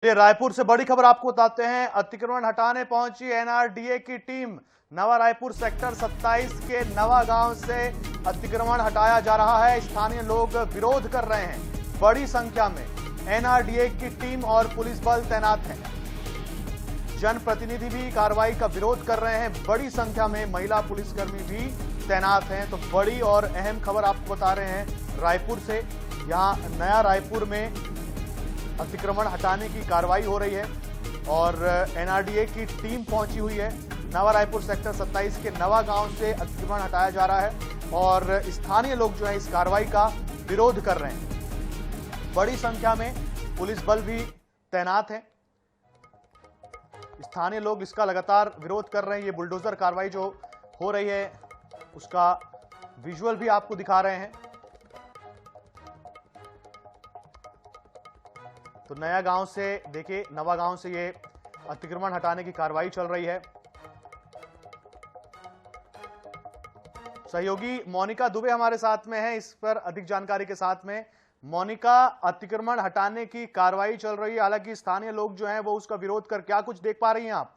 ये रायपुर से बड़ी खबर आपको बताते हैं। अतिक्रमण हटाने पहुंची एनआरडीए की टीम। नवा रायपुर सेक्टर 27 के नवा गांव से अतिक्रमण हटाया जा रहा है। स्थानीय लोग विरोध कर रहे हैं। बड़ी संख्या में एनआरडीए की टीम और पुलिस बल तैनात हैं। जनप्रतिनिधि भी कार्रवाई का विरोध कर रहे हैं। बड़ी संख्या में महिला पुलिसकर्मी भी तैनात हैं। तो बड़ी और अहम खबर आपको बता रहे हैं रायपुर से। यहां नया रायपुर में अतिक्रमण हटाने की कार्रवाई हो रही है और एनआरडीए की टीम पहुंची हुई है। नवा रायपुर सेक्टर 27 के नवा गांव से अतिक्रमण हटाया जा रहा है और स्थानीय लोग जो है इस कार्रवाई का विरोध कर रहे हैं। बड़ी संख्या में पुलिस बल भी तैनात है। स्थानीय लोग इसका लगातार विरोध कर रहे हैं। ये बुलडोजर कार्रवाई जो हो रही है उसका विजुअल भी आपको दिखा रहे हैं। तो नया गांव से देखिए, नवा गांव से ये अतिक्रमण हटाने की कार्रवाई चल रही है। सहयोगी मोनिका दुबे हमारे साथ में है इस पर अधिक जानकारी के साथ में। मोनिका, अतिक्रमण हटाने की कार्रवाई चल रही है, हालांकि स्थानीय लोग जो हैं वो उसका विरोध कर, क्या कुछ देख पा रही हैं आप?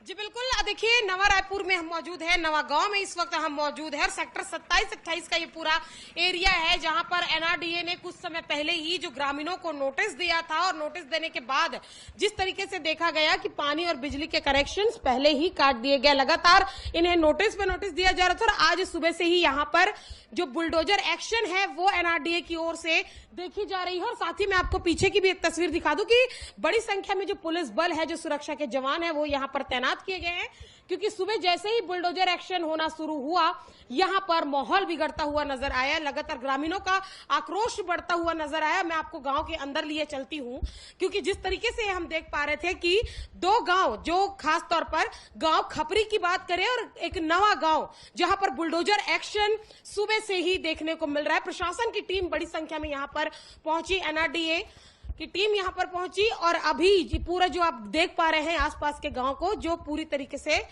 जी बिल्कुल, देखिए नवा रायपुर में हम मौजूद है, नवा गांव में इस वक्त हम मौजूद है। सेक्टर 27-28 का ये पूरा एरिया है जहां पर एनआरडीए ने कुछ समय पहले ही जो ग्रामीणों को नोटिस दिया था और नोटिस देने के बाद जिस तरीके से देखा गया कि पानी और बिजली के कनेक्शंस पहले ही काट दिए गए, लगातार इन्हें नोटिस पे नोटिस दिया जा रहा था। और आज सुबह से ही यहाँ पर जो बुलडोजर एक्शन है वो एनआरडीए की ओर से देखी जा रही है। और साथ ही मैं आपको पीछे की भी एक तस्वीर दिखा दूं कि बड़ी संख्या में जो पुलिस बल है, जो सुरक्षा के जवान है, वो यहाँ पर तैनात किए गए हैं। क्योंकि सुबह जैसे ही बुलडोजर एक्शन होना शुरू हुआ, यहां पर माहौल बिगड़ता हुआ नजर आया। लगातार ग्रामीणों का आक्रोश बढ़ता हुआ नजर आया। मैं आपको गांव के अंदर लिए चलती हूं, क्योंकि जिस तरीके से हम देख पा रहे थे कि दो गांव, जो खास तौर पर गांव खपरी की बात करें और एक नवा गांव, जहां पर बुलडोजर एक्शन सुबह से ही देखने को मिल रहा है। प्रशासन की टीम बड़ी संख्या में यहां पर पहुंची, एनआरडीए की टीम यहां पर पहुंची और अभी पूरा जो आप देख पा रहे हैं आसपास के गांव को जो पूरी तरीके से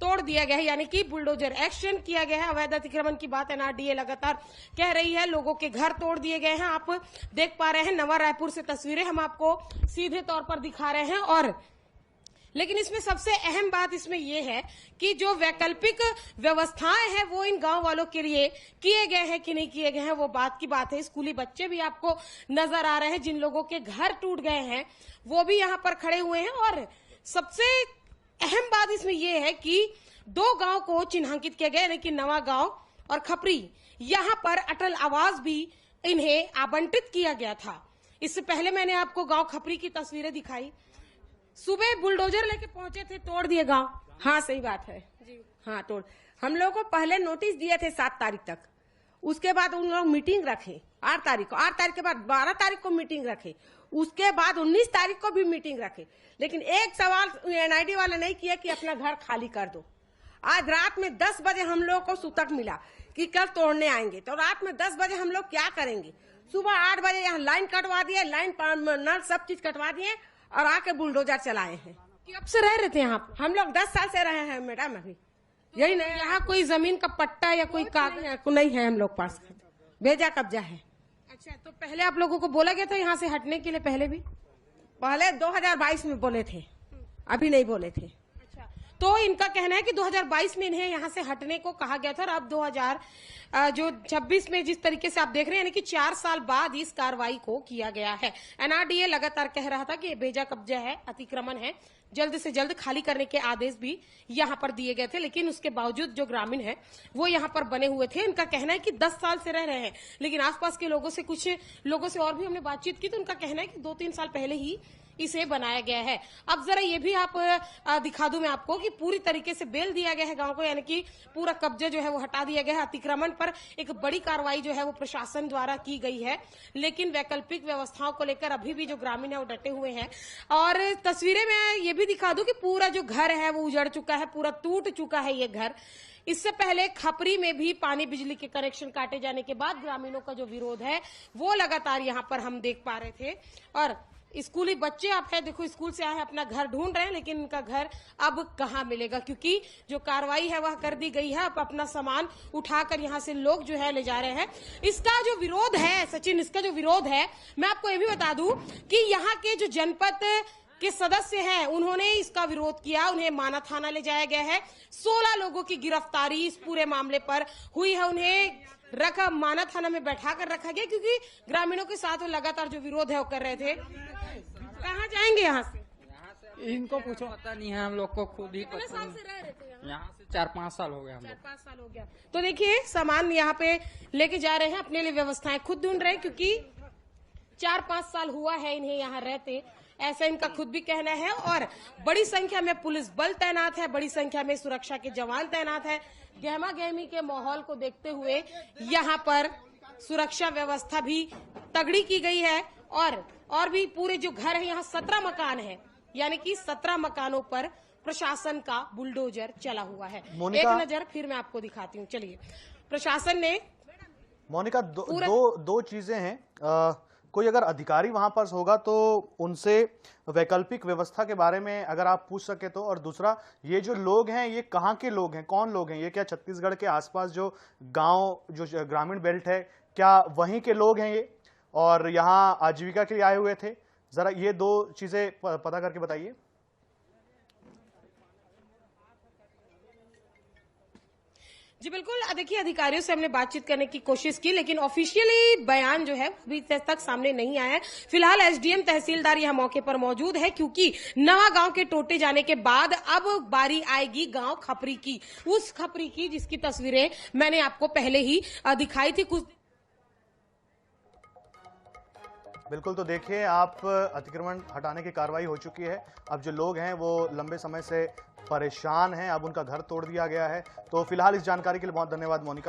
तोड़ दिया गया है, यानी कि बुलडोजर एक्शन किया गया है। अवैध अतिक्रमण की बात एनआरडीए लगातार कह रही है। लोगों के घर तोड़ दिए गए हैं। आप देख पा रहे हैं नवा रायपुर से तस्वीरें हम आपको सीधे तौर पर दिखा रहे हैं। और लेकिन इसमें सबसे अहम बात इसमें यह है कि जो वैकल्पिक व्यवस्थाएं हैं वो इन गांव वालों के लिए किए गए हैं कि नहीं किए गए हैं, वो बात की बात है। स्कूली बच्चे भी आपको नजर आ रहे हैं, जिन लोगों के घर टूट गए हैं वो भी यहाँ पर खड़े हुए हैं। और सबसे अहम बात इसमें यह है कि दो गांव को चिन्हांकित किया गया, यानी कि नवा गांव और खपरी। यहां पर अटल आवास भी इन्हें आवंटित किया गया था। इससे पहले मैंने आपको गांव खपरी की तस्वीरें दिखाई। सुबह बुलडोजर लेके पहुंचे थे, तोड़ दिए गांव। हाँ सही बात है जी। हाँ तोड़, हम लोग को पहले नोटिस दिए थे 7 तारीख तक। उसके बाद उन लोग मीटिंग रखे 8 तारीख को, 8 तारीख के बाद 12 तारीख को मीटिंग रखे, उसके बाद 19 तारीख को भी मीटिंग रखे। लेकिन एक सवाल एनआईडी वाले नहीं किया कि अपना घर खाली कर दो। आज रात में 10 बजे हम लोग को सूतक मिला कि कल तोड़ने आएंगे, तो रात में 10 बजे हम लोग क्या करेंगे? सुबह 8 बजे यहाँ लाइन कटवा दिए, लाइन नल सब चीज कटवा दिए और आके बुलडोजर चलाए हैं। कब से रह रहे थे यहाँ? हम लोग 10 साल से रहे हैं मैडम। अभी यही नहीं, यहाँ कोई जमीन का पट्टा या कोई कागज नहीं है हम लोग पास, भेजा कब्जा है। अच्छा, तो पहले आप लोगों को बोला गया था यहाँ से हटने के लिए? पहले 2022 में बोले थे, अभी नहीं बोले थे। अच्छा, तो इनका कहना है कि 2022 में इन्हें यहाँ से हटने को कहा गया था और अब 2026 में जिस तरीके से आप देख रहे हैं, यानी कि 4 साल बाद इस कार्रवाई को किया गया है। एनआरडीए लगातार कह रहा था कि बेजा कब्जा है, अतिक्रमण है, जल्द से जल्द खाली करने के आदेश भी यहाँ पर दिए गए थे। लेकिन उसके बावजूद जो ग्रामीण है वो यहाँ पर बने हुए थे। इनका कहना है कि 10 साल से रह रहे हैं, लेकिन आसपास के लोगों से, कुछ लोगों से और भी हमने बातचीत की तो उनका कहना है कि 2-3 साल पहले ही इसे बनाया गया है। अब जरा ये भी आप दिखा दूं मैं आपको कि पूरी तरीके से बेल दिया गया है गांव को, यानी कि पूरा कब्जा जो है वो हटा दिया गया है। अतिक्रमण पर एक बड़ी कार्रवाई जो है वो प्रशासन द्वारा की गई है, लेकिन वैकल्पिक व्यवस्थाओं को लेकर अभी भी जो ग्रामीण है वो डटे हुए हैं। और तस्वीरें मैं ये भी दिखा दूं कि पूरा जो घर है वो उजड़ चुका है, पूरा टूट चुका है ये घर। इससे पहले खपरी में भी पानी बिजली के कनेक्शन काटे जाने के बाद ग्रामीणों का जो विरोध है वो लगातार यहाँ पर हम देख पा रहे थे। और स्कूली बच्चे आप है, देखो स्कूल से आए हैं, अपना घर ढूंढ रहे हैं, लेकिन इनका घर अब कहाँ मिलेगा, क्योंकि जो कार्रवाई है वह कर दी गई है। अब अपना सामान उठाकर यहाँ से लोग जो है ले जा रहे हैं। इसका जो विरोध है सचिन, इसका जो विरोध है, मैं आपको ये भी बता दूं कि यहाँ के जो जनपद के सदस्य हैं उन्होंने इसका विरोध किया, उन्हें माना थाना ले जाया गया है। 16 लोगों की गिरफ्तारी इस पूरे मामले पर हुई है, उन्हें रखा माना थाना में बैठा कर रखा गया, क्योंकि ग्रामीणों के साथ वो लगातार जो विरोध है वो कर रहे थे। कहाँ जाएंगे यहाँ से? इनको पूछो, पता नहीं है, हम लोग को खुद ही कितने पता साल से रह रहे थे यहाँ? यहाँ से 4-5 साल हो गए हम लोग। 4-5 साल हो गया। तो देखिए सामान यहाँ पे लेके जा रहे हैं, अपने लिए व्यवस्थाएं खुद ढूंढ रहे हैं, क्योंकि 4-5 साल हुआ है इन्हें यहाँ रहते, ऐसा इनका खुद भी कहना है। और बड़ी संख्या में पुलिस बल तैनात है, बड़ी संख्या में सुरक्षा के जवान तैनात है। गहमा गहमी के माहौल को देखते हुए यहाँ पर सुरक्षा व्यवस्था भी तगड़ी की गई है। और भी पूरे जो घर है, यहाँ 17 मकान है, यानी कि 17 मकानों पर प्रशासन का बुलडोजर चला हुआ है। एक नजर फिर मैं आपको दिखाती हूँ, चलिए। प्रशासन ने मोनिका दो चीजें हैं, कोई अगर अधिकारी वहां पर होगा तो उनसे वैकल्पिक व्यवस्था के बारे में अगर आप पूछ सके तो, और दूसरा ये जो लोग हैं ये कहाँ के लोग हैं, कौन लोग हैं, ये क्या छत्तीसगढ़ के आसपास जो गांव जो ग्रामीण बेल्ट है क्या वहीं के लोग हैं ये, और यहाँ आजीविका के लिए आए हुए थे? जरा ये दो चीजें पता करके बताइए। जी बिल्कुल, देखिए अधिकारियों से हमने बातचीत करने की कोशिश की, लेकिन ऑफिशियली बयान जो है अभी तक सामने नहीं आया है। फिलहाल एसडीएम तहसीलदार यह मौके पर मौजूद है, क्योंकि नवा गांव के टोटे जाने के बाद अब बारी आएगी गांव खपरी की, उस खपरी की जिसकी तस्वीरें मैंने आपको पहले ही दिखाई थी कुछ। बिल्कुल, तो देखिए आप, अतिक्रमण हटाने की कार्रवाई हो चुकी है। अब जो लोग हैं वो लंबे समय से परेशान हैं, अब उनका घर तोड़ दिया गया है। तो फिलहाल इस जानकारी के लिए बहुत धन्यवाद मोनिका।